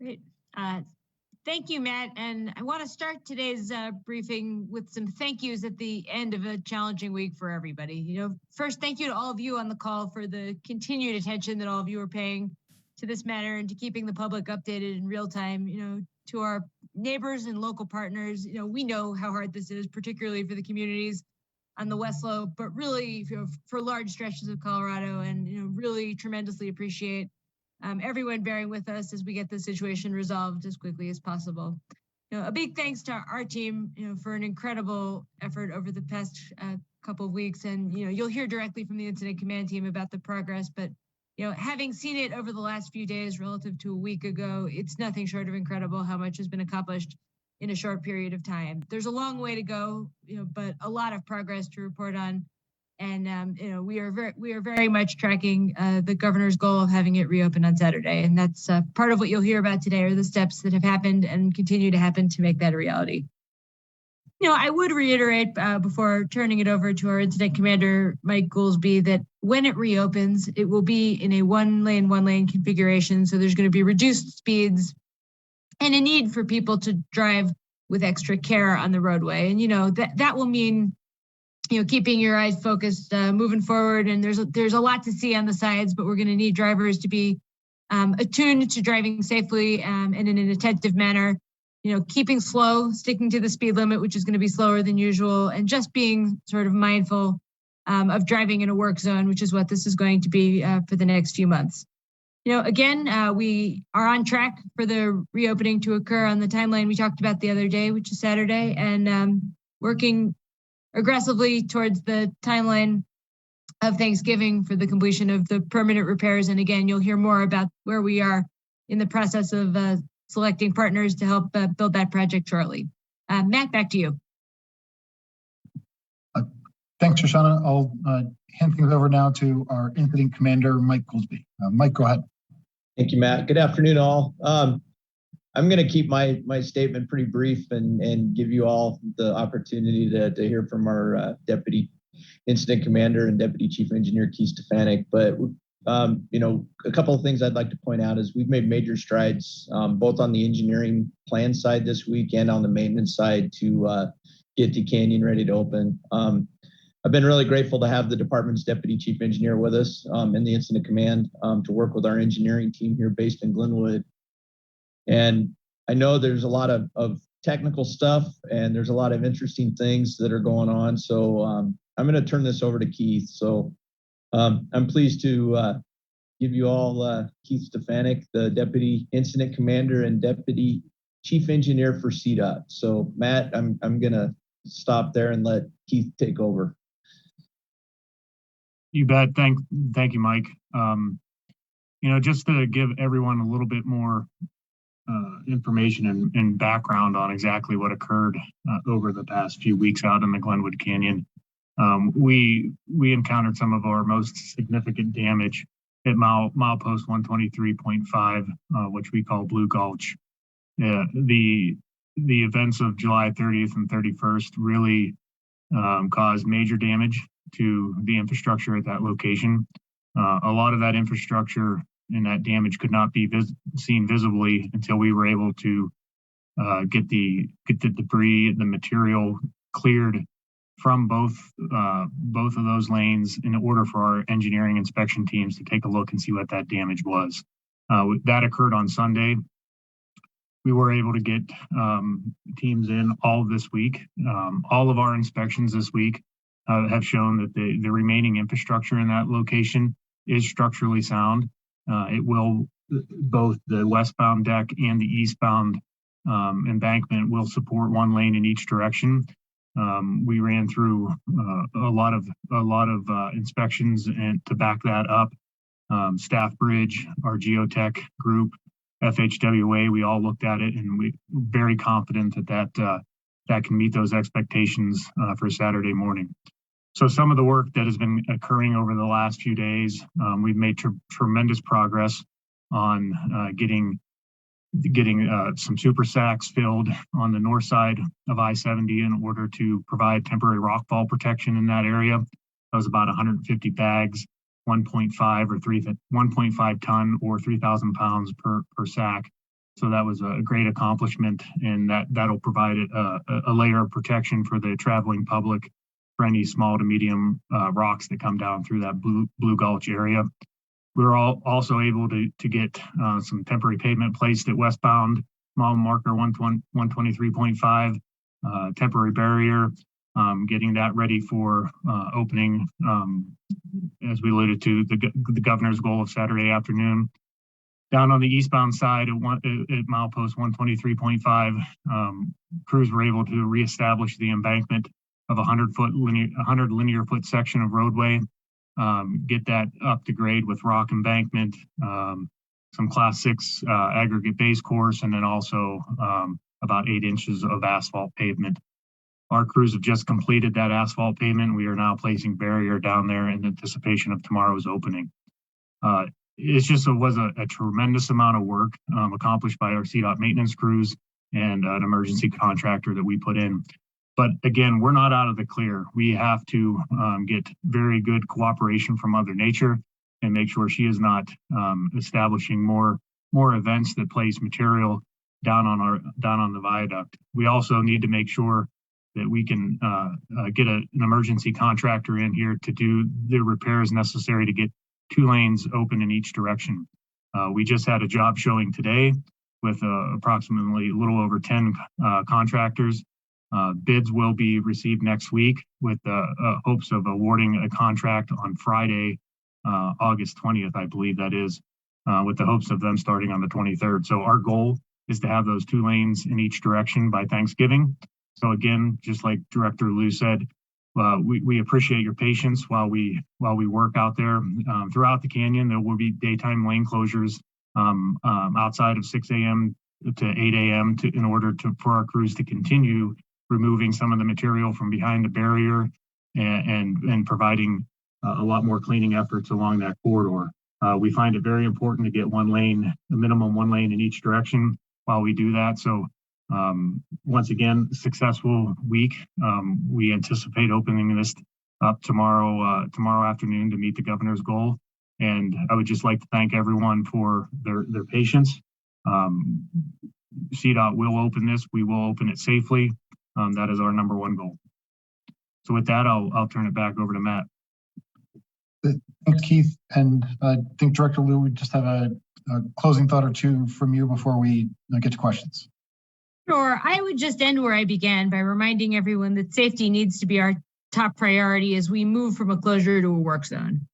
Great. Uh, Thank you, Matt. And I want to start today's briefing with some thank yous at the end of a challenging week for everybody. First, thank you to all of you on the call for the continued attention that all of you are paying to this matter and to keeping the public updated in real time. To our neighbors and local partners, we know how hard this is, particularly for the communities on the West Slope, but really for large stretches of Colorado, and really tremendously appreciate everyone bearing with us as we get the situation resolved as quickly as possible. A big thanks to our team, for an incredible effort over the past couple of weeks. And, you'll hear directly from the incident command team about the progress, but, having seen it over the last few days relative to a week ago, it's nothing short of incredible how much has been accomplished in a short period of time. There's a long way to go, but a lot of progress to report on. And we are very much tracking the governor's goal of having it reopened on Saturday, and that's part of what you'll hear about today are the steps that have happened and continue to happen to make that a reality. I would reiterate before turning it over to our incident commander, Mike Goolsby, that when it reopens, it will be in a one lane configuration. So there's going to be reduced speeds and a need for people to drive with extra care on the roadway, and that will mean keeping your eyes focused, moving forward. And there's a lot to see on the sides, but we're going to need drivers to be attuned to driving safely and in an attentive manner, keeping slow, sticking to the speed limit, which is going to be slower than usual, and just being sort of mindful of driving in a work zone, which is what this is going to be for the next few months. Again, we are on track for the reopening to occur on the timeline we talked about the other day, which is Saturday, and working aggressively towards the timeline of Thanksgiving for the completion of the permanent repairs. And again, you'll hear more about where we are in the process of selecting partners to help build that project shortly. Matt, back to you. Thanks, Shoshana. I'll hand things over now to our incident commander, Mike Goolsby. Mike, go ahead. Thank you, Matt. Good afternoon, all. I'm going to keep my statement pretty brief and give you all the opportunity to hear from our Deputy Incident Commander and Deputy Chief Engineer Keith Stefanik. But a couple of things I'd like to point out is we've made major strides both on the engineering plan side this week and on the maintenance side to get the canyon ready to open. I've been really grateful to have the department's Deputy Chief Engineer with us in the Incident Command to work with our engineering team here based in Glenwood. And I know there's a lot of technical stuff and there's a lot of interesting things that are going on. So I'm going to turn this over to Keith. So I'm pleased to give you all Keith Stefanik, the Deputy Incident Commander and Deputy Chief Engineer for CDOT. So Matt, I'm going to stop there and let Keith take over. You bet. Thank you, Mike. Just to give everyone a little bit more information and background on exactly what occurred over the past few weeks out in the Glenwood Canyon. We encountered some of our most significant damage at milepost 123.5, which we call Blue Gulch. The events of July 30th and 31st really caused major damage to the infrastructure at that location. A lot of that infrastructure and that damage could not be seen visibly until we were able to get the debris, the material cleared from both of those lanes in order for our engineering inspection teams to take a look and see what that damage was. That occurred on Sunday. We were able to get teams in all this week. All of our inspections this week have shown that the remaining infrastructure in that location is structurally sound. It will, both the westbound deck and the eastbound embankment will support one lane in each direction. We ran through a lot of inspections and to back that up. Staff Bridge, our geotech group, FHWA, we all looked at it and we're very confident that can meet those expectations for Saturday morning. So some of the work that has been occurring over the last few days, we've made tremendous progress on getting some super sacks filled on the north side of I-70 in order to provide temporary rockfall protection in that area. That was about 150 bags, 1.5 ton or 3,000 pounds per sack. So that was a great accomplishment, and that'll provide a layer of protection for the traveling public for any small to medium rocks that come down through that Blue Gulch area. We were also able to get some temporary pavement placed at westbound mile marker 123.5, temporary barrier, getting that ready for opening, as we alluded to, the governor's goal of Saturday afternoon. Down on the eastbound side at milepost 123.5, crews were able to reestablish the embankment of 100 linear foot section of roadway, get that up to grade with rock embankment, some class 6 aggregate base course, and then also about 8 inches of asphalt pavement. Our crews have just completed that asphalt pavement. We are now placing barrier down there in anticipation of tomorrow's opening. It was a tremendous amount of work accomplished by our CDOT maintenance crews and an emergency contractor that we put in. But again, we're not out of the clear. We have to get very good cooperation from Mother Nature and make sure she is not establishing more events that place material down on the viaduct. We also need to make sure that we can get an emergency contractor in here to do the repairs necessary to get 2 lanes open in each direction. We just had a job showing today with approximately a little over 10 contractors. Bids will be received next week with hopes of awarding a contract on Friday, August 20th, I believe that is, with the hopes of them starting on the 23rd. So our goal is to have those 2 lanes in each direction by Thanksgiving. So again, just like Director Liu said, we appreciate your patience while we work out there. Throughout the canyon, there will be daytime lane closures outside of 6 a.m. to 8 a.m. in order for our crews to continue removing some of the material from behind the barrier and providing a lot more cleaning efforts along that corridor. We find it very important to get 1 lane, a minimum 1 lane in each direction while we do that. So once again, successful week. We anticipate opening this up tomorrow afternoon to meet the governor's goal. And I would just like to thank everyone for their patience. CDOT will open this. We will open it safely. That is our number 1 goal. So with that, I'll turn it back over to Matt. Thanks, Keith. And I think Director Liu, we just have a closing thought or 2 from you before we get to questions. Sure. I would just end where I began by reminding everyone that safety needs to be our top priority as we move from a closure to a work zone.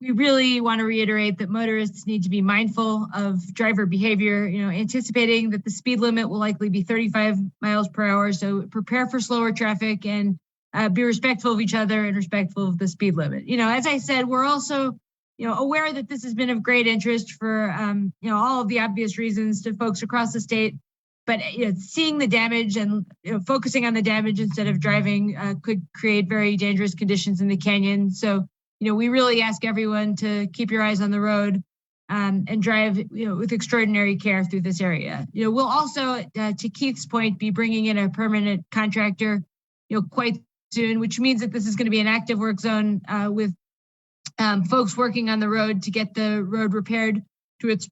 We really want to reiterate that motorists need to be mindful of driver behavior, anticipating that the speed limit will likely be 35 miles per hour. So prepare for slower traffic and be respectful of each other and respectful of the speed limit. As I said, we're also aware that this has been of great interest for, all of the obvious reasons to folks across the state. But seeing the damage and focusing on the damage instead of driving could create very dangerous conditions in the canyon. So, we really ask everyone to keep your eyes on the road and drive, with extraordinary care through this area. We'll also, to Keith's point, be bringing in a permanent contractor, quite soon, which means that this is going to be an active work zone with folks working on the road to get the road repaired to its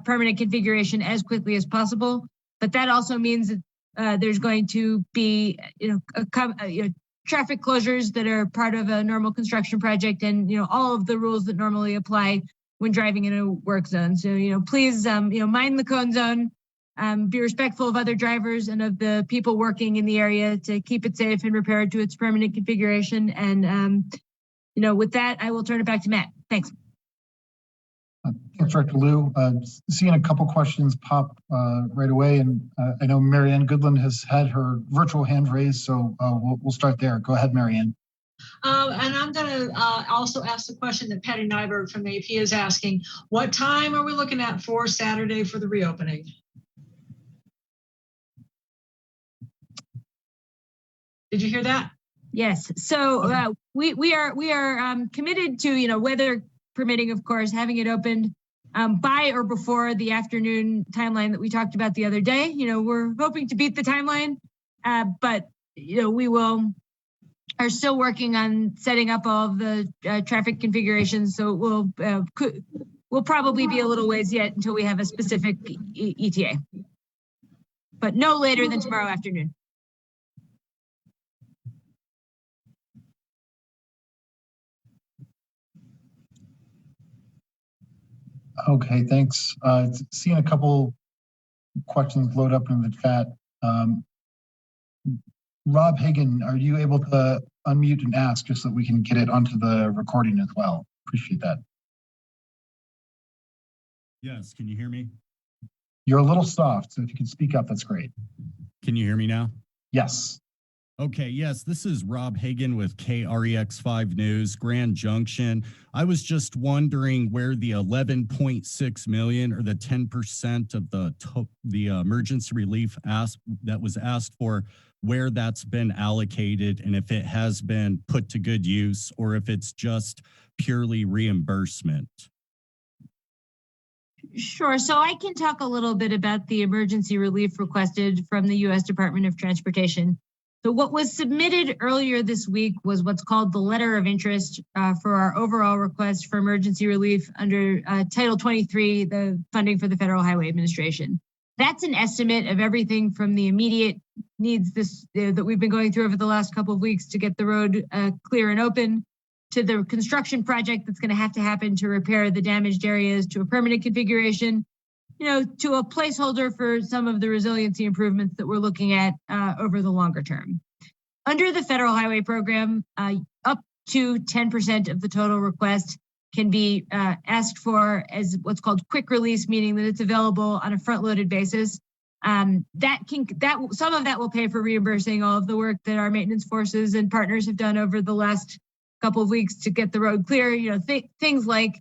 permanent configuration as quickly as possible. But that also means that there's going to be, traffic closures that are part of a normal construction project, and all of the rules that normally apply when driving in a work zone. So please, mind the cone zone, be respectful of other drivers and of the people working in the area to keep it safe and repair it to its permanent configuration. And with that, I will turn it back to Matt. Thanks. Thanks, Director Liu. Seeing a couple questions pop right away, and I know Marianne Goodland has had her virtual hand raised, so we'll start there. Go ahead, Marianne. And I'm going to also ask the question that Patty Nyberg from AP is asking. What time are we looking at for Saturday for the reopening? Did you hear that? Yes. So we are committed to, weather permitting, of course, having it opened by or before the afternoon timeline that we talked about the other day. We're hoping to beat the timeline, but we are still working on setting up all of the traffic configurations. So we'll we'll probably be a little ways yet until we have a specific ETA, but no later than tomorrow afternoon. Okay, thanks. Seeing a couple questions load up in the chat. Rob Hagan, are you able to unmute and ask just so that we can get it onto the recording as well? Appreciate that. Yes, can you hear me? You're a little soft, so if you can speak up, that's great. Can you hear me now? Yes. Okay, yes, this is Rob Hagan with KREX5 News, Grand Junction. I was just wondering where the 11.6 million or the 10% of the emergency relief that was asked for, where that's been allocated and if it has been put to good use or if it's just purely reimbursement. Sure. So I can talk a little bit about the emergency relief requested from the U.S. Department of Transportation. So what was submitted earlier this week was what's called the letter of interest for our overall request for emergency relief under Title 23, the funding for the Federal Highway Administration. That's an estimate of everything from the immediate needs that we've been going through over the last couple of weeks to get the road clear and open, to the construction project that's going to have to happen to repair the damaged areas, to a permanent configuration, to a placeholder for some of the resiliency improvements that we're looking at over the longer term. Under the Federal Highway Program, up to 10% of the total request can be asked for as what's called quick release, meaning that it's available on a front-loaded basis. Some of that will pay for reimbursing all of the work that our maintenance forces and partners have done over the last couple of weeks to get the road clear. Things like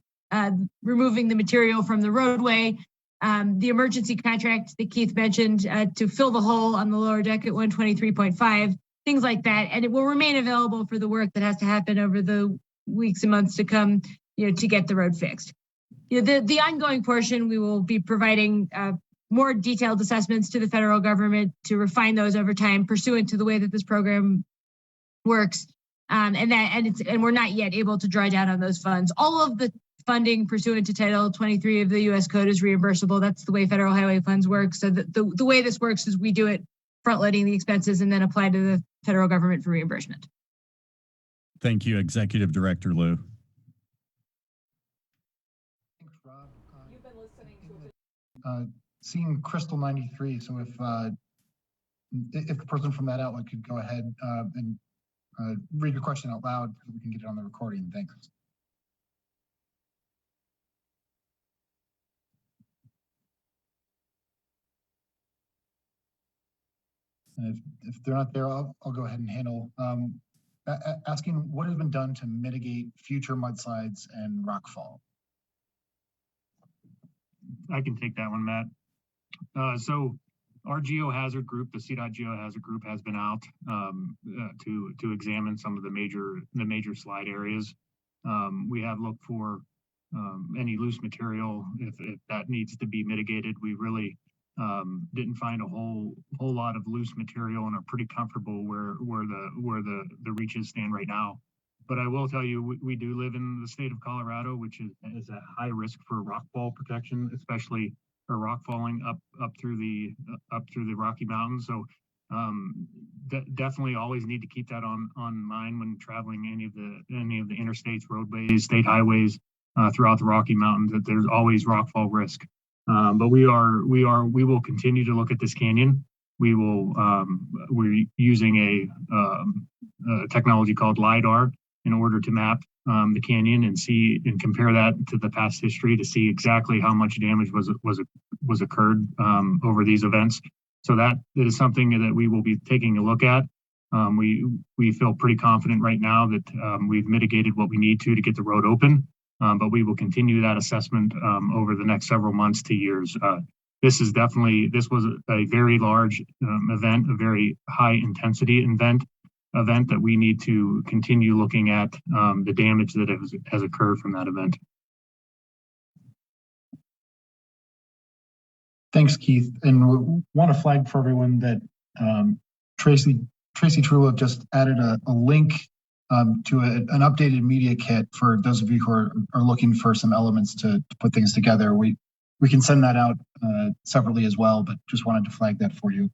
removing the material from the roadway, the emergency contract that Keith mentioned to fill the hole on the lower deck at 123.5, things like that. And it will remain available for the work that has to happen over the weeks and months to come, to get the road fixed. The ongoing portion, we will be providing more detailed assessments to the federal government to refine those over time, pursuant to the way that this program works. And we're not yet able to draw down on those funds. All of the funding pursuant to Title 23 of the U.S. Code is reimbursable. That's the way federal highway funds work. So the way this works is we do it front-loading the expenses and then apply to the federal government for reimbursement. Thank you, Executive Director Lou. Thanks, Rob. You've been listening to seeing Crystal 93. So if the person from that outlet could go ahead and read your question out loud so we can get it on the recording. Thanks. And if they're not there, I'll go ahead and handle asking what has been done to mitigate future mudslides and rockfall. I can take that one, Matt. So our Geohazard group, the CDOT Geohazard group, has been out to examine some of the major slide areas. We have looked for any loose material if that needs to be mitigated. We really didn't find a whole lot of loose material and are pretty comfortable where the reaches stand right now. But I will tell you, we do live in the state of Colorado, which is at high risk for rockfall protection, especially for rock falling up through the Rocky Mountains. So definitely always need to keep that on mind when traveling any of the interstates, roadways, state highways throughout the Rocky Mountains. That there's always rockfall risk. But we will continue to look at this canyon. We're using a technology called LiDAR in order to map the canyon and see and compare that to the past history to see exactly how much damage was occurred over these events. So that is something that we will be taking a look at. We feel pretty confident right now that we've mitigated what we need to get the road open, but we will continue that assessment over the next several months to years. This was a very large event, a very high intensity event that we need to continue looking at the damage that has occurred from that event. Thanks, Keith. And we want to flag for everyone that Tracy Trullo just added a link to an updated media kit for those of you who are looking for some elements to put things together. We can send that out separately as well, but just wanted to flag that for you.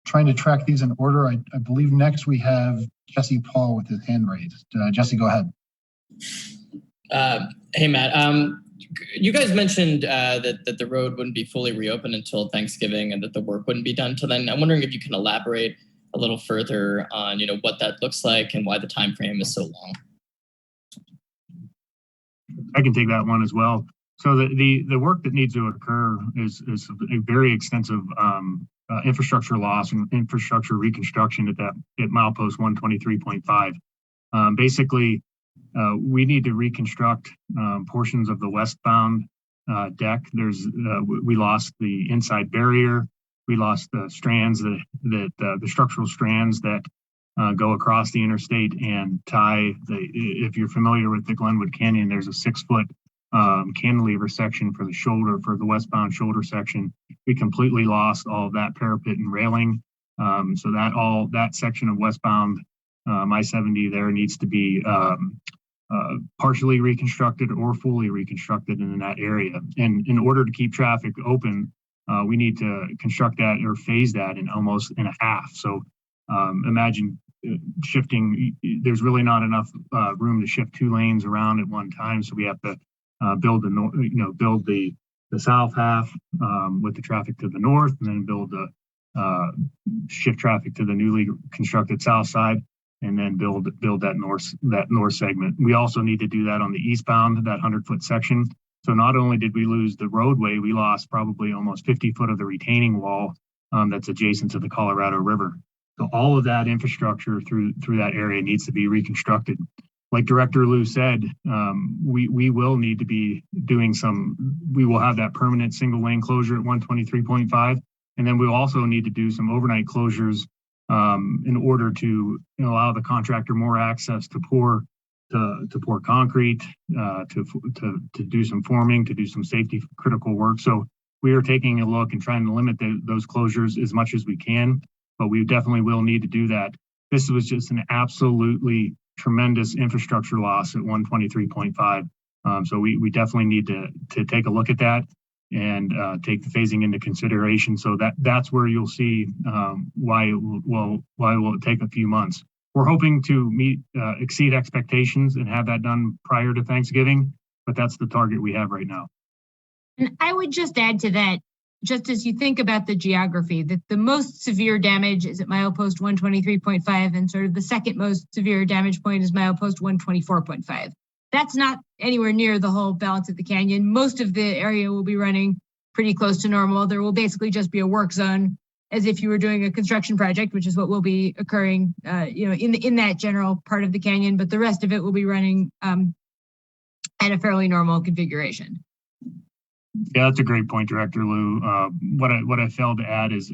Trying to track these in order. I believe next we have Jesse Paul with his hand raised. Jesse, go ahead. Hey, Matt. You guys mentioned that the road wouldn't be fully reopened until Thanksgiving and that the work wouldn't be done till then. I'm wondering if you can elaborate a little further on, what that looks like and why the time frame is so long. I can take that one as well. So the work that needs to occur is a very extensive infrastructure loss and infrastructure reconstruction at milepost 123.5. Basically, we need to reconstruct portions of the westbound deck. We lost the inside barrier. We lost the strands the structural strands that go across the interstate and tie if you're familiar with the Glenwood Canyon, there's a 6-foot cantilever section for the westbound shoulder section. We completely lost all of that parapet and railing. So that section of westbound I-70 there needs to be partially reconstructed or fully reconstructed in that area. And in order to keep traffic open, we need to construct that or phase that in almost in a half. So imagine shifting, there's really not enough room to shift 2 lanes around at one time. So we have to build the south half with the traffic to the north, and then build the shift traffic to the newly constructed south side, and then build that north segment. We also need to do that on the eastbound, that 100-foot section. So not only did we lose the roadway, we lost probably almost 50 foot of the retaining wall that's adjacent to the Colorado River. So all of that infrastructure through that area needs to be reconstructed. Like Director Liu said, we will need to be doing we will have that permanent single lane closure at 123.5. And then we'll also need to do some overnight closures in order to allow the contractor more access to pour concrete, to do some forming, to do some safety critical work. So we are taking a look and trying to limit those closures as much as we can, but we definitely will need to do that. This was just an absolutely tremendous infrastructure loss at 123.5. So we definitely need to take a look at that and take the phasing into consideration. So that's where you'll see why it will take a few months. We're hoping to exceed expectations and have that done prior to Thanksgiving, but that's the target we have right now. And I would just add to that, just as you think about the geography, that the most severe damage is at milepost 123.5, and sort of the second most severe damage point is milepost 124.5. That's not anywhere near the whole balance of the canyon. Most of the area will be running pretty close to normal. There will basically just be a work zone as if you were doing a construction project, which is what will be occurring, in that general part of the canyon. But the rest of it will be running at a fairly normal configuration. Yeah, that's a great point, Director Liu. What I failed to add is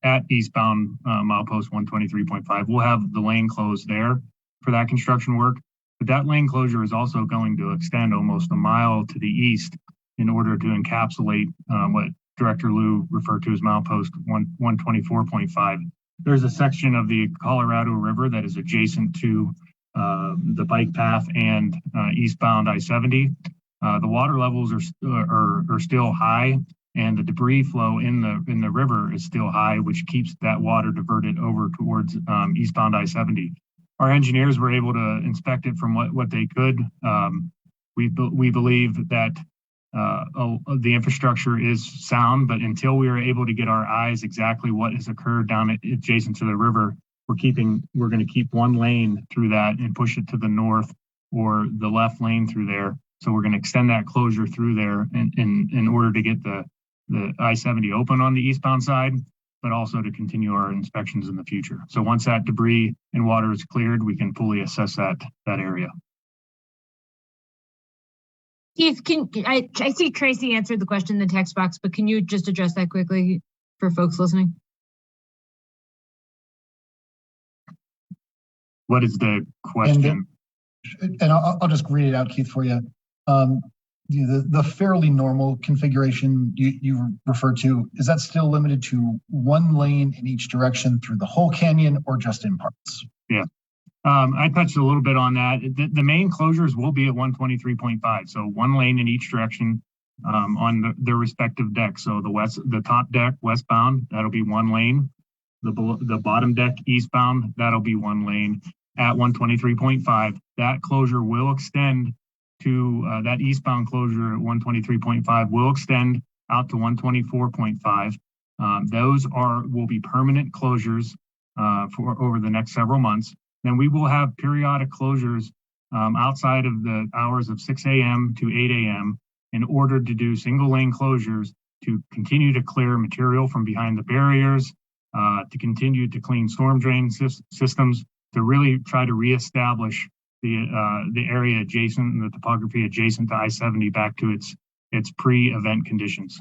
at eastbound milepost 123.5, we'll have the lane closed there for that construction work. But that lane closure is also going to extend almost a mile to the east in order to encapsulate what Director Liu referred to as milepost 124.5. There's a section of the Colorado River that is adjacent to the bike path and eastbound I-70. The water levels are still high, and the debris flow in the river is still high, which keeps that water diverted over towards eastbound I-70. Our engineers were able to inspect it from what they could. We believe that the infrastructure is sound, but until we are able to get our eyes exactly what has occurred down adjacent to the river, we're going to keep one lane through that and push it to the north or the left lane through there. So we're going to extend that closure through there in order to get the I-70 open on the eastbound side, but also to continue our inspections in the future. So once that debris and water is cleared, we can fully assess that area. Keith, I see Tracy answered the question in the text box, but can you just address that quickly for folks listening? What is the question? And I'll just read it out, Keith, for you. The fairly normal configuration you referred to, is that still limited to one lane in each direction through the whole canyon or just in parts? Yeah. I touched a little bit on that. The main closures will be at 123.5. So one lane in each direction on their respective decks. So the top deck westbound, that'll be one lane. The bottom deck eastbound, that'll be one lane at 123.5. That closure will extend to that eastbound closure at 123.5 will extend out to 124.5. Those will be permanent closures for over the next several months. Then we will have periodic closures outside of the hours of 6 a.m. to 8 a.m. in order to do single lane closures to continue to clear material from behind the barriers, to continue to clean storm drain systems, to really try to reestablish the area adjacent and the topography adjacent to I-70 back to its pre-event conditions.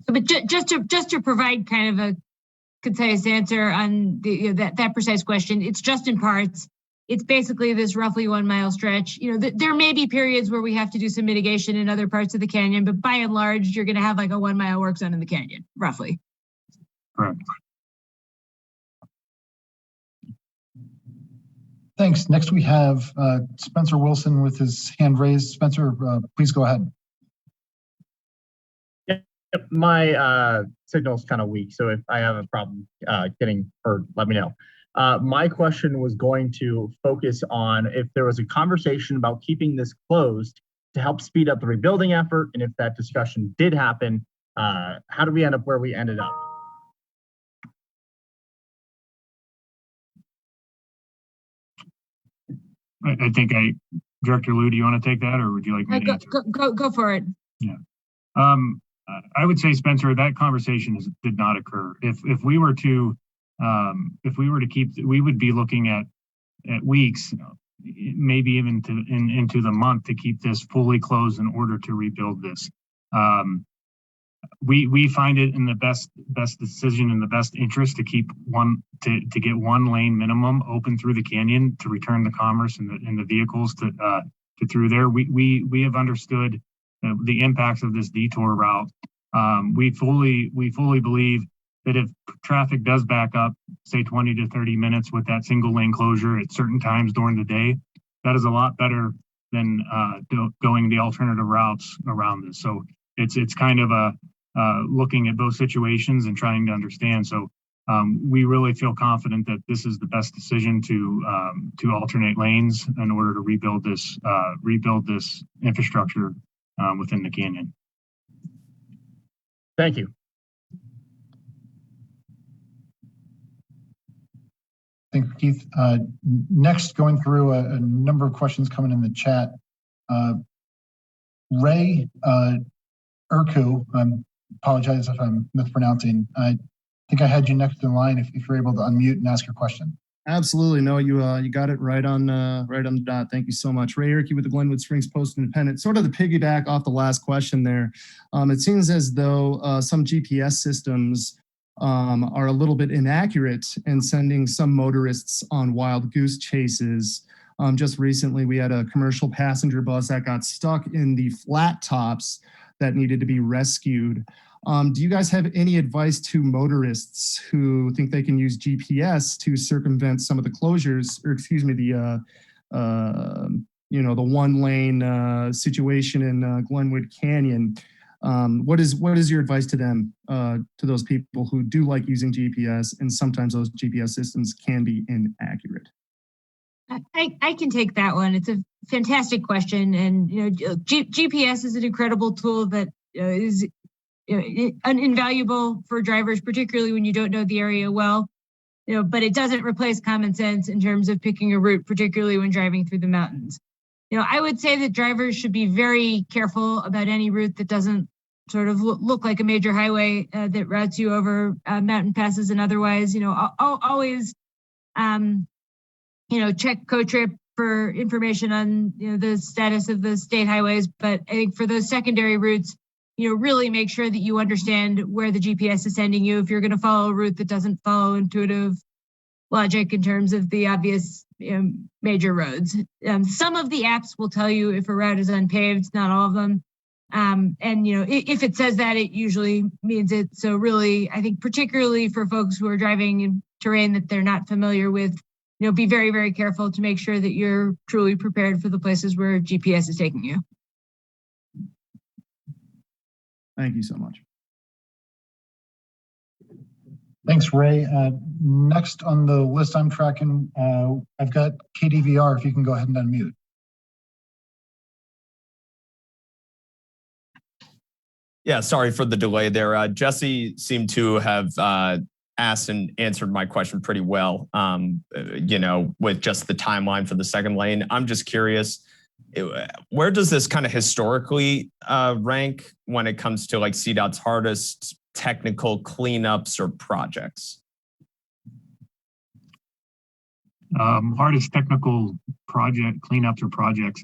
But just to provide kind of a concise answer on that precise question, it's just in parts. It's basically this roughly 1 mile stretch. There may be periods where we have to do some mitigation in other parts of the canyon, but by and large, you're going to have like a 1 mile work zone in the canyon, roughly. Correct. Thanks. Next, we have Spencer Wilson with his hand raised. Spencer, please go ahead. Yep, my signal's kind of weak, so if I have a problem getting heard, let me know. My question was going to focus on if there was a conversation about keeping this closed to help speed up the rebuilding effort, and if that discussion did happen, how do we end up where we ended up? I think Director Liu, do you want to take that, or would you like me to answer? Go for it. Yeah. I would say, Spencer, that conversation did not occur. If we were to keep, we would be looking at weeks, maybe even into the month to keep this fully closed in order to rebuild this. We find it in the best decision, in the best interest to keep to get one lane minimum open through the canyon to return the commerce and the vehicles to through there. We have understood the impacts of this detour route. We fully believe that if traffic does back up, say 20 to 30 minutes with that single lane closure at certain times during the day, that is a lot better than going the alternative routes around this. So it's kind of looking at both situations and trying to understand. So we really feel confident that this is the best decision to alternate lanes in order to rebuild this infrastructure within the canyon. Thank you. Thank you, Keith. Next, going through a number of questions coming in the chat. Ray Urku, apologize if I'm mispronouncing. I think I had you next in line if you're able to unmute and ask your question. Absolutely. No, you got it right on the dot. Thank you so much. Ray Urku with the Glenwood Springs Post-Independent. Sort of to piggyback off the last question there, it seems as though some GPS systems are a little bit inaccurate in sending some motorists on wild goose chases. Just recently, we had a commercial passenger bus that got stuck in the flat tops that needed to be rescued. Do you guys have any advice to motorists who think they can use GPS to circumvent some of the closures, or excuse me, the one lane situation in Glenwood Canyon? What is your advice to them, to those people who do like using GPS, and sometimes those GPS systems can be inaccurate? I can take that one. It's a fantastic question, and GPS is an incredible tool that is invaluable for drivers, particularly when you don't know the area well. But it doesn't replace common sense in terms of picking a route, particularly when driving through the mountains. I would say that drivers should be very careful about any route that doesn't sort of look like a major highway that routes you over mountain passes and otherwise. Always check CoTrip for information on the status of the state highways. But I think for those secondary routes, really make sure that you understand where the GPS is sending you. If you're going to follow a route that doesn't follow intuitive logic in terms of the obvious major roads. Some of the apps will tell you if a route is unpaved, not all of them. If it says that, it usually means it. So really, I think particularly for folks who are driving in terrain that they're not familiar with, be very, very careful to make sure that you're truly prepared for the places where GPS is taking you. Thank you so much. Thanks, Ray. Next on the list I'm tracking, I've got KDVR, if you can go ahead and unmute. Yeah, sorry for the delay there. Jesse seemed to have asked and answered my question pretty well, with just the timeline for the second lane. I'm just curious, where does this kind of historically rank when it comes to like CDOT's hardest technical cleanups or projects? Hardest technical project cleanups or projects.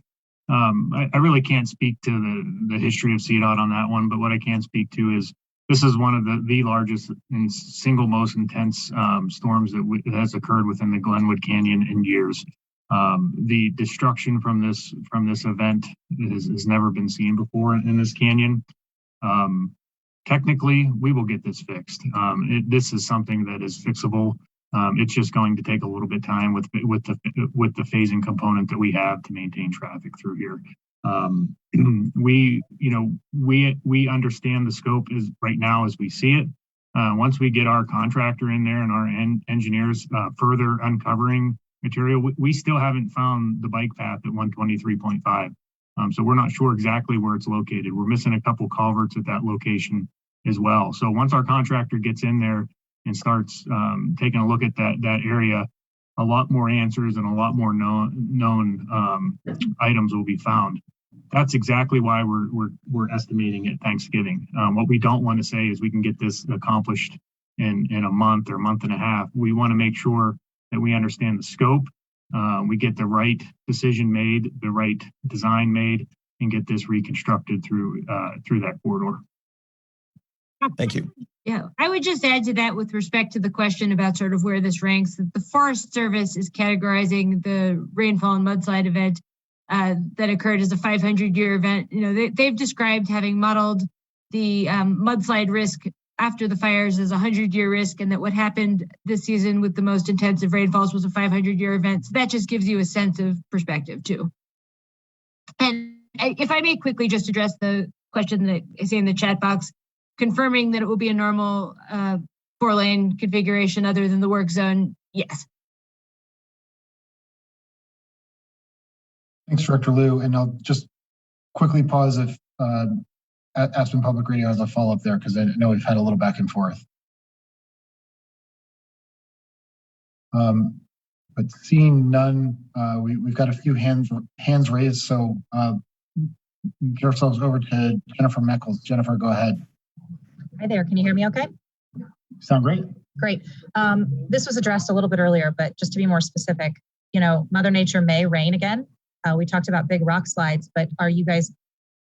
I really can't speak to the history of CDOT on that one, but what I can speak to is this is one of the largest and single most intense storms that has occurred within the Glenwood Canyon in years. The destruction from this event has never been seen before in this canyon. Technically, we will get this fixed. This is something that is fixable. It's just going to take a little bit of time with the phasing component that we have to maintain traffic through here. We understand the scope is right now as we see it. Once we get our contractor in there and our engineers further uncovering material, we still haven't found the bike path at 123.5. So we're not sure exactly where it's located. We're missing a couple culverts at that location as well. So once our contractor gets in there and starts taking a look at that area, a lot more answers and a lot more known items will be found. That's exactly why we're estimating at Thanksgiving. What we don't want to say is we can get this accomplished in a month or month and a half. We want to make sure that we understand the scope, we get the right decision made, the right design made, and get this reconstructed through that corridor. Thank you. Yeah, I would just add to that with respect to the question about sort of where this ranks, that the Forest Service is categorizing the rainfall and mudslide event that occurred as a 500-year event. They've described having modeled the mudslide risk after the fires as a 100-year risk, and that what happened this season with the most intensive rainfalls was a 500-year event. So that just gives you a sense of perspective too. And if I may quickly just address the question that is in the chat box, confirming that it will be a normal 4-lane configuration other than the work zone, yes. Thanks, Director Liu. And I'll just quickly pause if Aspen Public Radio has a follow-up there, because I know we've had a little back and forth. But seeing none, we've got a few hands raised. So get ourselves over to Jennifer Meckles. Jennifer, go ahead. Hi there. Can you hear me okay? Sound great. Great. This was addressed a little bit earlier, but just to be more specific, Mother Nature may rain again. We talked about big rock slides, but are you guys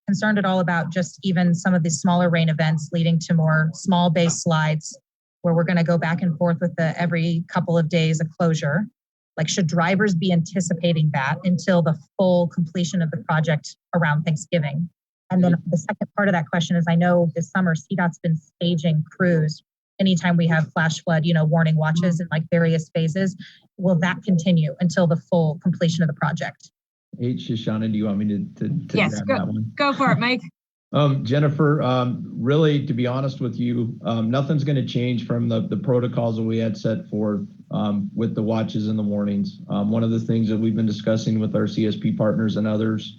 concerned at all about just even some of these smaller rain events leading to more small base slides where we're going to go back and forth with the every couple of days a closure? Like, should drivers be anticipating that until the full completion of the project around Thanksgiving? And then the second part of that question is, I know this summer CDOT's been staging crews anytime we have flash flood, warning watches in like various phases. Will that continue until the full completion of the project? Hey, Shoshana, do you want me to Yes, grab that one? Go for it, Mike. Jennifer, really, to be honest with you, nothing's going to change from the protocols that we had set forth with the watches and the warnings. One of the things that we've been discussing with our CSP partners and others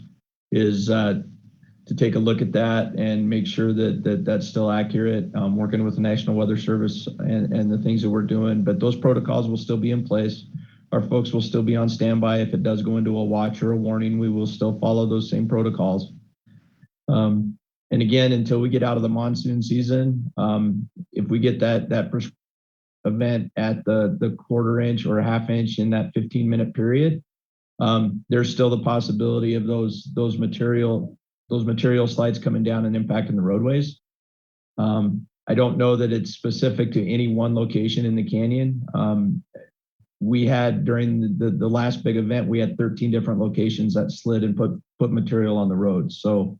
is to take a look at that and make sure that that's still accurate, working with the National Weather Service and the things that we're doing. But those protocols will still be in place. Our folks will still be on standby. If it does go into a watch or a warning, we will still follow those same protocols. And again, until we get out of the monsoon season, if we get that event at the 1/4 inch or a 1/2 inch in that 15-minute period, there's still the possibility of those material slides coming down and impacting the roadways. I don't know that it's specific to any one location in the canyon. We had during the last big event, we had 13 different locations that slid and put material on the road. So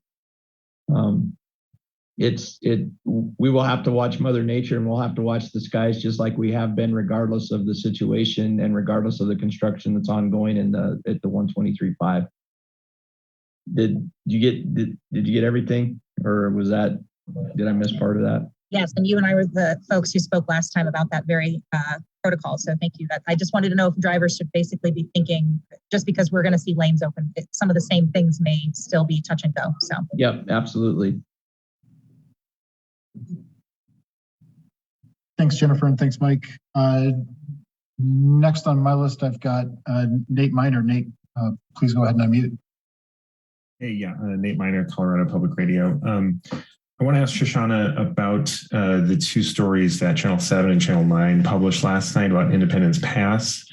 we will have to watch Mother Nature, and we'll have to watch the skies just like we have been, regardless of the situation and regardless of the construction that's ongoing at the 123.5. Did you get everything, or did I miss part of that? Yes, and you and I were the folks who spoke last time about that very protocol. So thank you. I just wanted to know if drivers should basically be thinking, just because we're going to see lanes open, some of the same things may still be touch and go. So. Yep, absolutely. Thanks, Jennifer, and thanks, Mike. Next on my list, I've got Nate Miner. Nate, please go ahead and unmute. Hey, yeah, Nate Miner, Colorado Public Radio. I want to ask Shoshana about the two stories that Channel 7 and Channel 9 published last night about Independence Pass.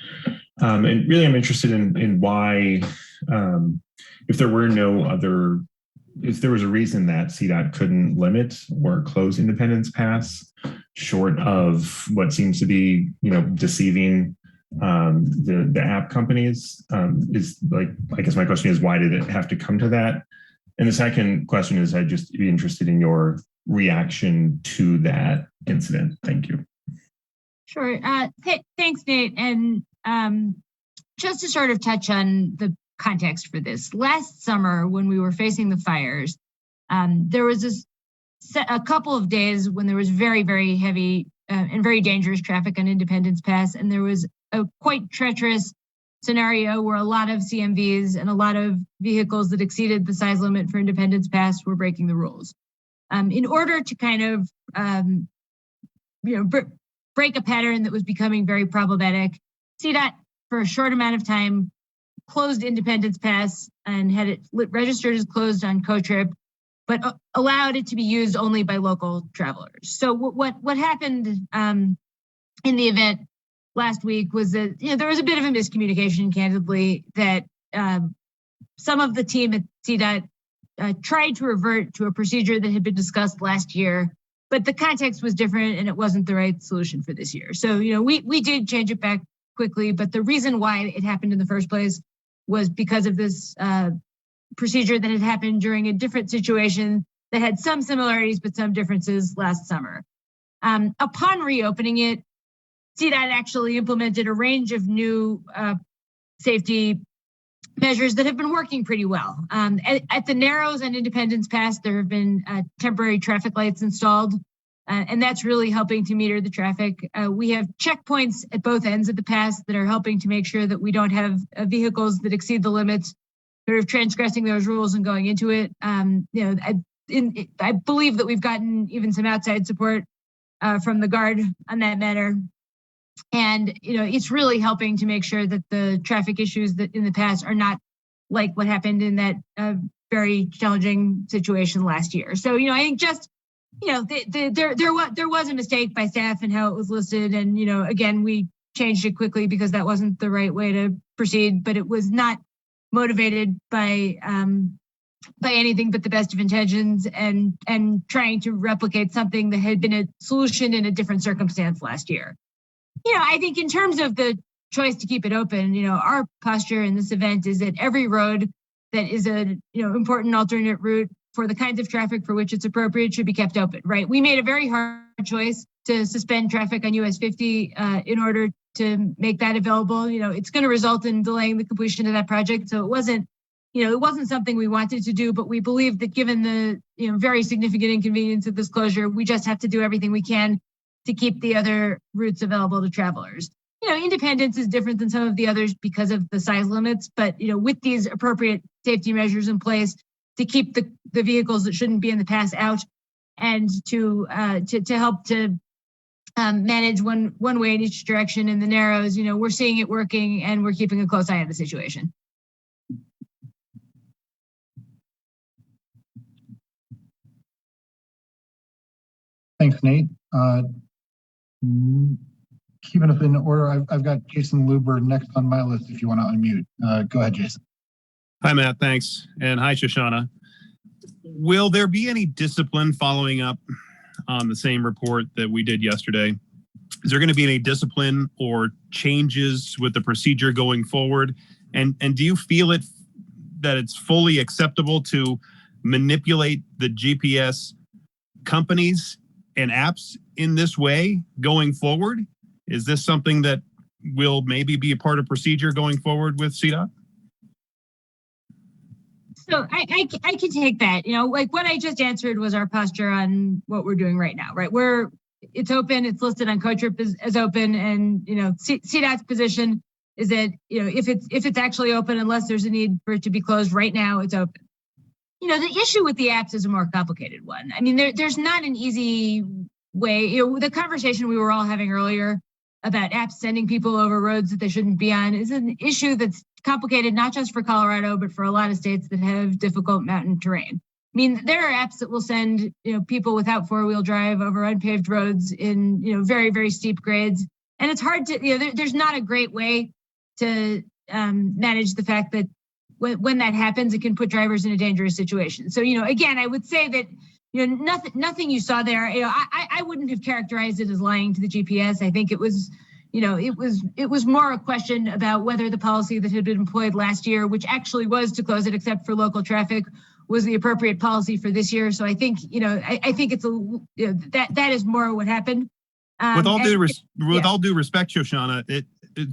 And really, I'm interested in why, if there was a reason that CDOT couldn't limit or close Independence Pass, short of what seems to be, deceiving the app companies, I guess my question is, why did it have to come to that? And the second question is, I'd just be interested in your reaction to that incident. Thank you. Sure. Thanks, Nate. And just to sort of touch on the context for this, last summer when we were facing the fires, there was a couple of days when there was very, very heavy and very dangerous traffic on Independence Pass, and there was a quite treacherous scenario where a lot of CMVs and a lot of vehicles that exceeded the size limit for Independence Pass were breaking the rules. In order to kind of, break a pattern that was becoming very problematic, CDOT, for a short amount of time, closed Independence Pass and had it registered as closed on CoTrip, but allowed it to be used only by local travelers. So what happened in the event last week was that there was a bit of a miscommunication, candidly, that some of the team at CDOT tried to revert to a procedure that had been discussed last year, but the context was different and it wasn't the right solution for this year. So we did change it back quickly, but the reason why it happened in the first place was because of this procedure that had happened during a different situation that had some similarities but some differences last summer. Upon reopening it, CDOT actually implemented a range of new safety measures that have been working pretty well. At the Narrows and Independence Pass, there have been temporary traffic lights installed, and that's really helping to meter the traffic. We have checkpoints at both ends of the pass that are helping to make sure that we don't have vehicles that exceed the limits, sort of transgressing those rules and going into it. I believe that we've gotten even some outside support from the Guard on that matter. And, it's really helping to make sure that the traffic issues that in the past are not like what happened in that very challenging situation last year. So, I think just, there was a mistake by staff and how it was listed. And, again, we changed it quickly because that wasn't the right way to proceed, but it was not motivated by anything but the best of intentions and trying to replicate something that had been a solution in a different circumstance last year. I think in terms of the choice to keep it open, our posture in this event is that every road that is a, important alternate route for the kinds of traffic for which it's appropriate should be kept open, right? We made a very hard choice to suspend traffic on US 50 in order to make that available. It's going to result in delaying the completion of that project. So it wasn't something we wanted to do, but we believe that given the, very significant inconvenience of this closure, we just have to do everything we can to keep the other routes available to travelers. Independence is different than some of the others because of the size limits, but with these appropriate safety measures in place to keep the vehicles that shouldn't be in the pass out and to help to manage one way in each direction in the Narrows, we're seeing it working and we're keeping a close eye on the situation. Thanks, Nate. Keeping us in order, I've got Jason Luber next on my list if you want to unmute. Go ahead, Jason. Hi, Matt. Thanks. And hi, Shoshana. Will there be any discipline following up on the same report that we did yesterday? Is there going to be any discipline or changes with the procedure going forward? And do you feel that it's fully acceptable to manipulate the GPS companies and apps in this way going forward? Is this something that will maybe be a part of procedure going forward with CDOT? So I can take that. You know, like what I just answered was our posture on what we're doing right now, right? It's open, it's listed on CoTrip as open, and you know, CDOT's position is that, you know, if it's actually open, unless there's a need for it to be closed right now, it's open. You know, the issue with the apps is a more complicated one. I mean, there's not an easy way. You know, the conversation we were all having earlier about apps sending people over roads that they shouldn't be on is an issue that's complicated, not just for Colorado, but for a lot of states that have difficult mountain terrain. I mean, there are apps that will send, you know, people without four-wheel drive over unpaved roads in, you know, very, very steep grades. And it's hard to, you know, there's not a great way to manage the fact that when that happens, it can put drivers in a dangerous situation. So, you know, again, I would say that, you know, nothing you saw there, you know, I wouldn't have characterized it as lying to the GPS. I think it was, you know, it was more a question about whether the policy that had been employed last year, which actually was to close it except for local traffic, was the appropriate policy for this year. So I think, you know, I think it's you know, that is more what happened. With all due respect, Shoshana,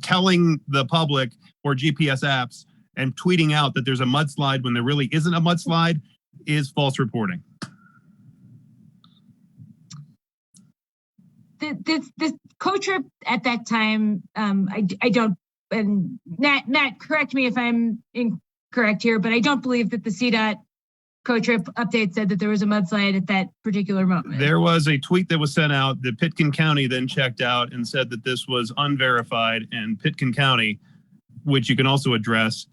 telling the public or GPS apps and tweeting out that there's a mudslide when there really isn't a mudslide is false reporting. The CoTrip at that time, I don't, and Matt, correct me if I'm incorrect here, but I don't believe that the CDOT CoTrip update said that there was a mudslide at that particular moment. There was a tweet that was sent out that Pitkin County then checked out and said that this was unverified, and Pitkin County, which you can also address,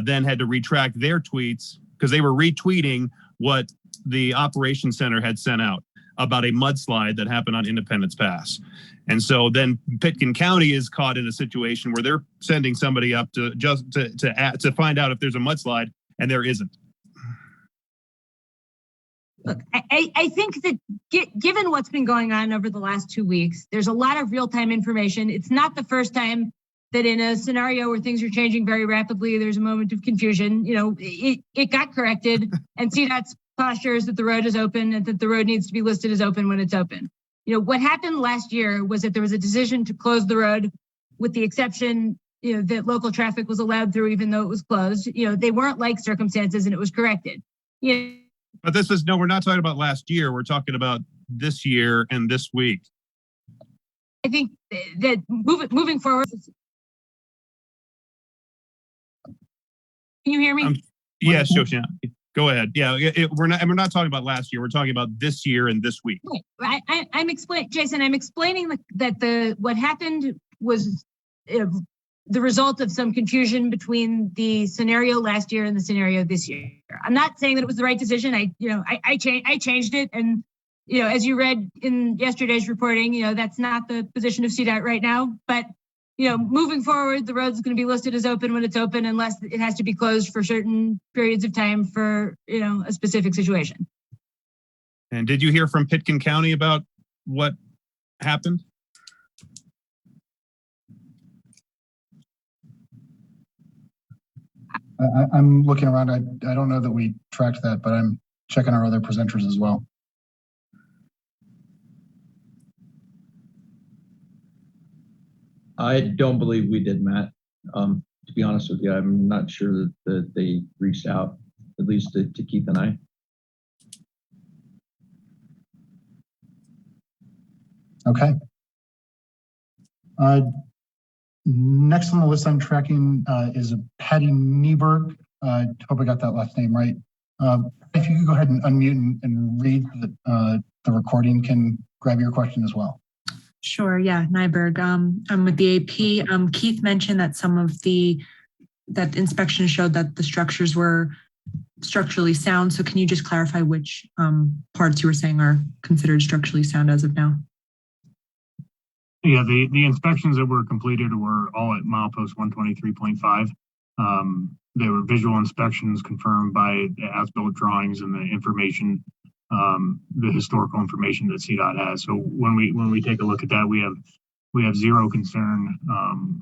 then had to retract their tweets because they were retweeting what the operations center had sent out about a mudslide that happened on Independence Pass. And so then Pitkin County is caught in a situation where they're sending somebody up to just to find out if there's a mudslide, and there isn't. Look, I think that given what's been going on over the last 2 weeks, there's a lot of real-time information. It's not the first time that in a scenario where things are changing very rapidly, there's a moment of confusion. You know, it got corrected, and CDOT's posture is that the road is open and that the road needs to be listed as open when it's open. You know, what happened last year was that there was a decision to close the road with the exception, you know, that local traffic was allowed through even though it was closed. You know, they weren't like circumstances and it was corrected. You know, but we're not talking about last year. We're talking about this year and this week. I think that moving forward. Can you hear me? Yes, Shoshana. Go ahead. Yeah, we're not talking about last year. We're talking about this year and this week. I'm explaining, Jason. I'm explaining that what happened was the result of some confusion between the scenario last year and the scenario this year. I'm not saying that it was the right decision. I changed it, and you know, as you read in yesterday's reporting, you know, that's not the position of CDOT right now. But you know, moving forward, the road's going to be listed as open when it's open, unless it has to be closed for certain periods of time for, you know, a specific situation. And did you hear from Pitkin County about what happened? I'm looking around. I don't know that we tracked that, but I'm checking our other presenters as well. I don't believe we did, Matt. To be honest with you, I'm not sure that they reached out, at least to Keith and I. Okay. Next on the list I'm tracking is Patty Nieberg. Hope I got that last name right. If you could go ahead and unmute and read the recording, can grab your question as well. Sure. Yeah. Nyberg. I'm with the AP. Keith mentioned that some of that inspection showed that the structures were structurally sound. So can you just clarify which parts you were saying are considered structurally sound as of now? Yeah, the inspections that were completed were all at milepost 123.5. They were visual inspections confirmed by the as-built drawings and the information, the historical information that CDOT has. So when we take a look at that, we have zero concern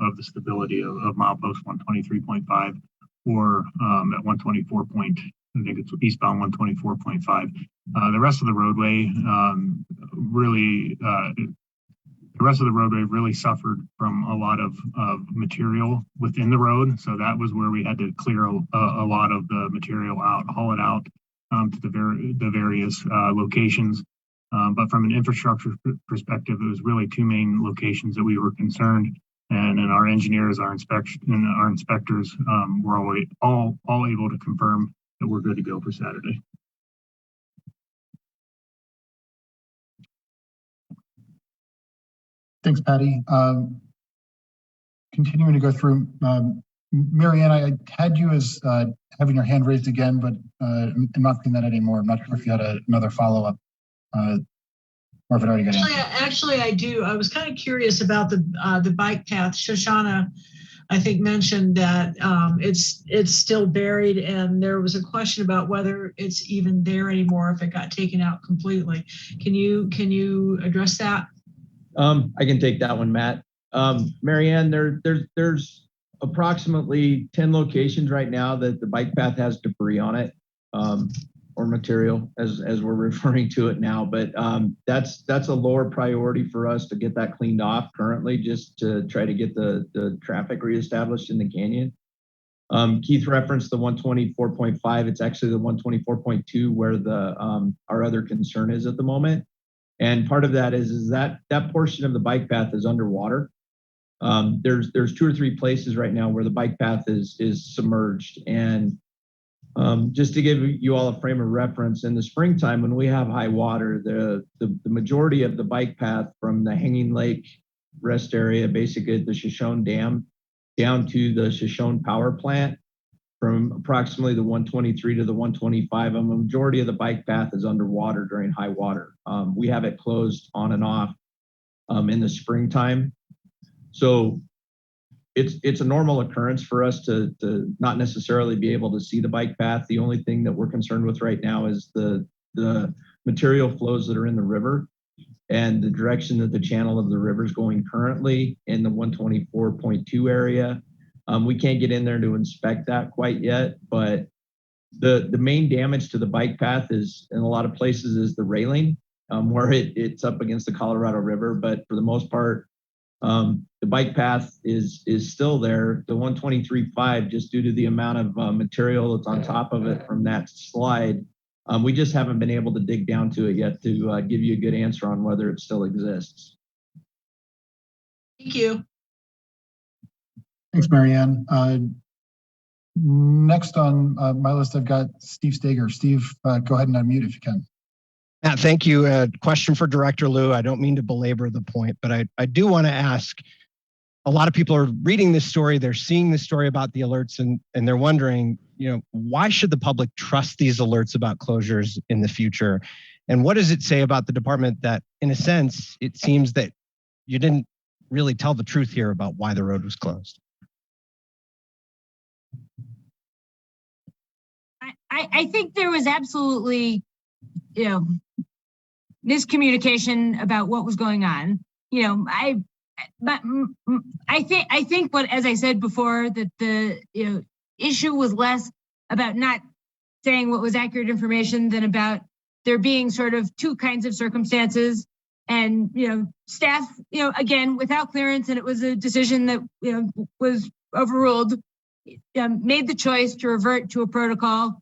of the stability of milepost 123.5 or at 124.8 I think it's eastbound 124.5. The rest of the roadway really suffered from a lot of material within the road. So that was where we had to clear a lot of the material out, haul it out to the various locations. But from an infrastructure perspective, it was really two main locations that we were concerned. And then our engineers, our inspectors were all able to confirm that we're good to go for Saturday. Thanks, Patty. Continuing to go through, Marianne, I had you as having your hand raised again, but I'm not seeing that anymore. I'm not sure if you had another follow-up or if it already got answered. Actually, I do. I was kind of curious about the bike path. Shoshana, I think, mentioned that it's still buried, and there was a question about whether it's even there anymore if it got taken out completely. Can you address that? I can take that one, Matt. Marianne, there's approximately 10 locations right now that the bike path has debris on it, or material as we're referring to it now. But that's a lower priority for us to get that cleaned off currently, just to try to get the traffic reestablished in the canyon. Keith referenced the 124.5. It's actually the 124.2 where our other concern is at the moment. And part of that is that portion of the bike path is underwater. There's 2 or 3 places right now where the bike path is submerged. And just to give you all a frame of reference, in the springtime when we have high water, the majority of the bike path from the Hanging Lake rest area, basically at the Shoshone Dam, down to the Shoshone Power Plant, from approximately the 123 to the 125, a majority of the bike path is underwater during high water. We have it closed on and off in the springtime. So it's a normal occurrence for us to not necessarily be able to see the bike path. The only thing that we're concerned with right now is the material flows that are in the river and the direction that the channel of the river is going currently in the 124.2 area. We can't get in there to inspect that quite yet, but the main damage to the bike path is, in a lot of places, is the railing where it's up against the Colorado River. But for the most part, the bike path is still there. The 123.5, just due to the amount of material that's on top of it from that slide, we just haven't been able to dig down to it yet to give you a good answer on whether it still exists. Thank you. Thanks, Marianne. Next on my list, I've got Steve Stager. Steve, go ahead and unmute if you can. Thank you. Question for Director Liu. I don't mean to belabor the point, but I do want to ask, a lot of people are reading this story, they're seeing this story about the alerts, and they're wondering, why should the public trust these alerts about closures in the future? And what does it say about the department that, in a sense, it seems that you didn't really tell the truth here about why the road was closed? I think there was absolutely, miscommunication about what was going on. I think what, as I said before, that the issue was less about not saying what was accurate information than about there being sort of two kinds of circumstances, and staff, again, without clearance, and it was a decision that was overruled, made the choice to revert to a protocol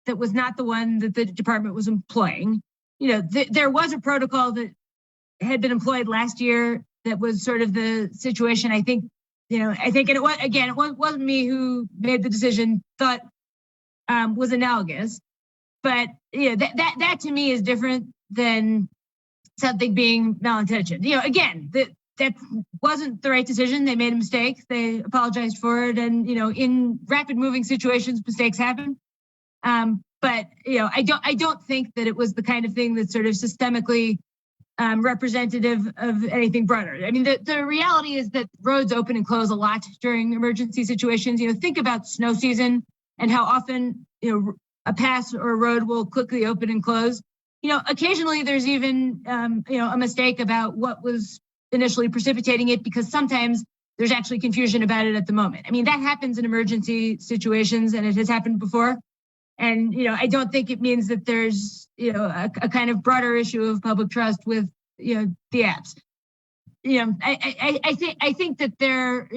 that was not the one that the department was employing. There was a protocol that had been employed last year that was sort of the situation. I think, and it was, again, it wasn't me who made the decision, thought was analogous, but that to me is different than something being malintentioned. Again, that wasn't the right decision. They made a mistake. They apologized for it. And, in rapid moving situations, mistakes happen. But I don't think that it was the kind of thing that's sort of systemically representative of anything broader. I mean, the reality is that roads open and close a lot during emergency situations. Think about snow season and how often, a pass or a road will quickly open and close. Occasionally there's even, a mistake about what was initially precipitating it, because sometimes there's actually confusion about it at the moment. I mean, that happens in emergency situations, and it has happened before. And, I don't think it means that there's, a kind of broader issue of public trust with, the apps. I think that they're,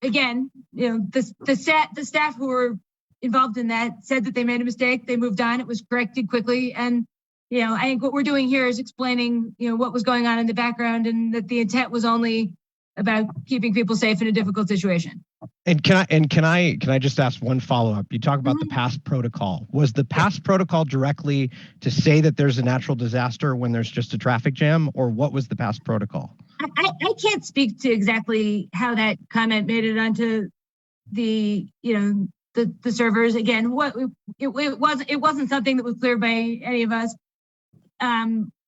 again, the staff who were involved in that said that they made a mistake. They moved on. It was corrected quickly. And, I think what we're doing here is explaining, what was going on in the background and that the intent was only about keeping people safe in a difficult situation. And can I just ask one follow-up? You talk about the past protocol. Was the past protocol directly to say that there's a natural disaster when there's just a traffic jam, or what was the past protocol? I can't speak to exactly how that comment made it onto the the servers. Again, it wasn't something that was clear by any of us.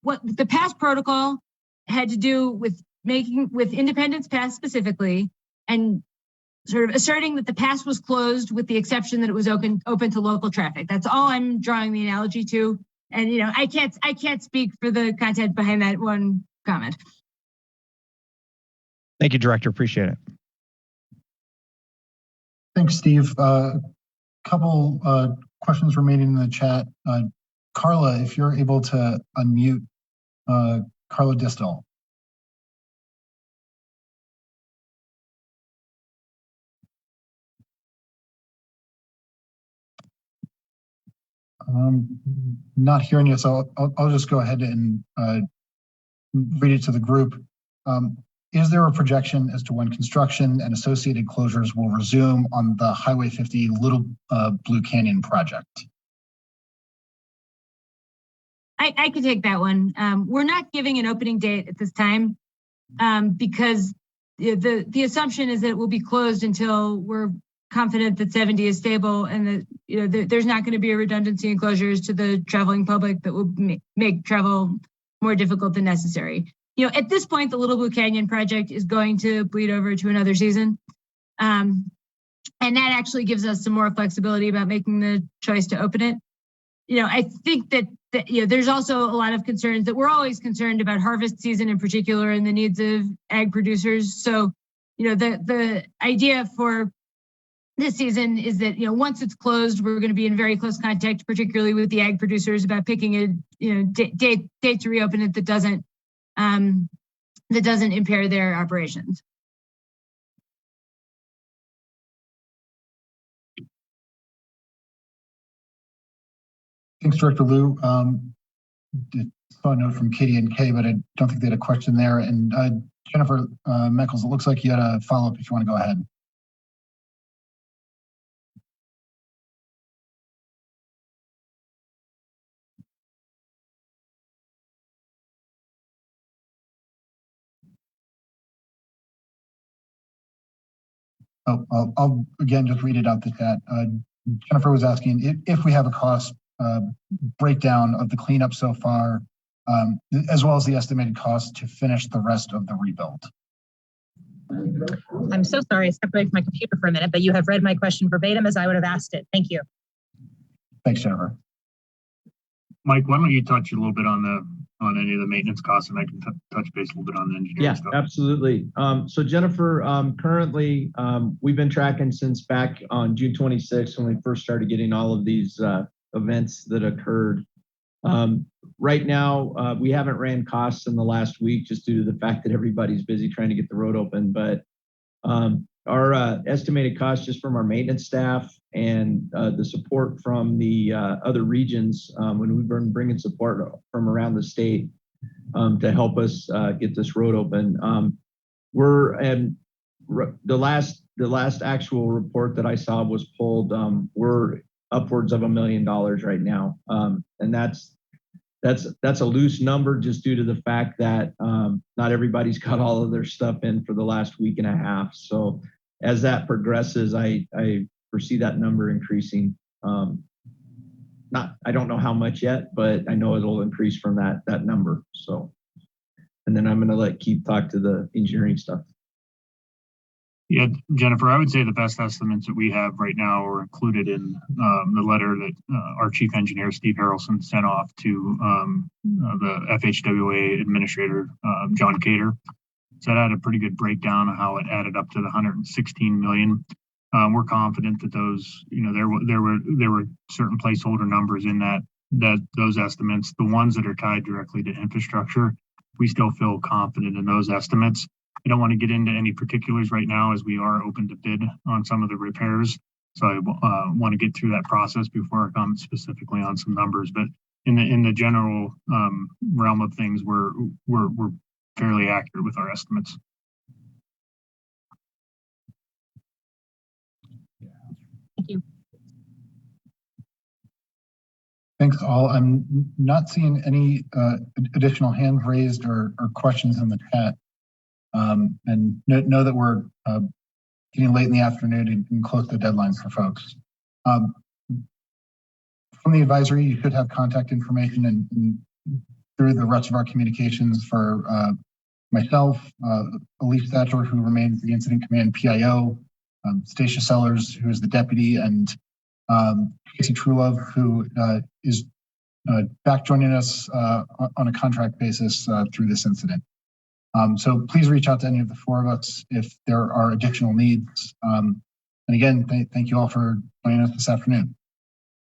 What the past protocol had to do with Independence Pass specifically, and sort of asserting that the pass was closed with the exception that it was open to local traffic. That's all I'm drawing the analogy to. And I can't speak for the content behind that one comment. Thank you, Director. Appreciate it. Thanks, Steve. Couple questions remaining in the chat. Carla, if you're able to unmute, Carla Distal. Not hearing you, so I'll just go ahead and read it to the group. Is there a projection as to when construction and associated closures will resume on the Highway 50 Little Blue Canyon project? I could take that one. We're not giving an opening date at this time because the assumption is that it will be closed until we're confident that 70 is stable and that there's not going to be a redundancy in closures to the traveling public that will make travel more difficult than necessary. At this point, the Little Blue Canyon project is going to bleed over to another season. And that actually gives us some more flexibility about making the choice to open it. I think that there's also a lot of concerns that we're always concerned about harvest season in particular and the needs of ag producers. So, the idea for this season is that, once it's closed, we're going to be in very close contact, particularly with the ag producers, about picking a, date to reopen it that doesn't impair their operations. Thanks, Director Liu. Saw a note from Katie and Kay, but I don't think they had a question there. And Jennifer Meckles, it looks like you had a follow-up if you want to go ahead. I'll again just read it out the chat. Jennifer was asking if we have a cost breakdown of the cleanup so far, as well as the estimated cost to finish the rest of the rebuild. I'm so sorry, I stepped away from my computer for a minute, but you have read my question verbatim as I would have asked it. Thank you. Thanks, Jennifer. Mike, why don't you touch a little bit on any of the maintenance costs, and I can touch base a little bit on the engineering stuff. Yeah, absolutely. So Jennifer, currently we've been tracking since back on June 26th when we first started getting all of these events that occurred. Right now, we haven't ran costs in the last week just due to the fact that everybody's busy trying to get the road open. But our estimated cost just from our maintenance staff and the support from the other regions when we've been bringing support from around the state to help us get this road open. The last actual report that I saw was pulled. We're upwards of $1 million right now, and that's a loose number just due to the fact that not everybody's got all of their stuff in for the last week and a half. So as that progresses, I foresee that number increasing. I don't know how much yet, but I know it'll increase from that number. So, and then I'm going to let Keith talk to the engineering stuff. Yeah, Jennifer, I would say the best estimates that we have right now are included in the letter that our chief engineer, Steve Harrelson, sent off to the FHWA administrator, John Cater. So that had a pretty good breakdown of how it added up to the $116 million. we're confident that those, there were certain placeholder numbers in those estimates. The ones that are tied directly to infrastructure, we still feel confident in those estimates. I don't want to get into any particulars right now as we are open to bid on some of the repairs. So I want to get through that process before I comment specifically on some numbers. But in the general realm of things, we're fairly accurate with our estimates. Thank you. Thanks all. I'm not seeing any additional hands raised or questions in the chat. And know that we're getting late in the afternoon and close to deadlines for folks. From the advisory, you should have contact information and through the rest of our communications for myself, Elise Thatcher, who remains the Incident Command PIO, Stacia Sellers, who is the deputy, and Casey Trulove, who is back joining us on a contract basis through this incident. So please reach out to any of the four of us if there are additional needs. And again, thank you all for joining us this afternoon.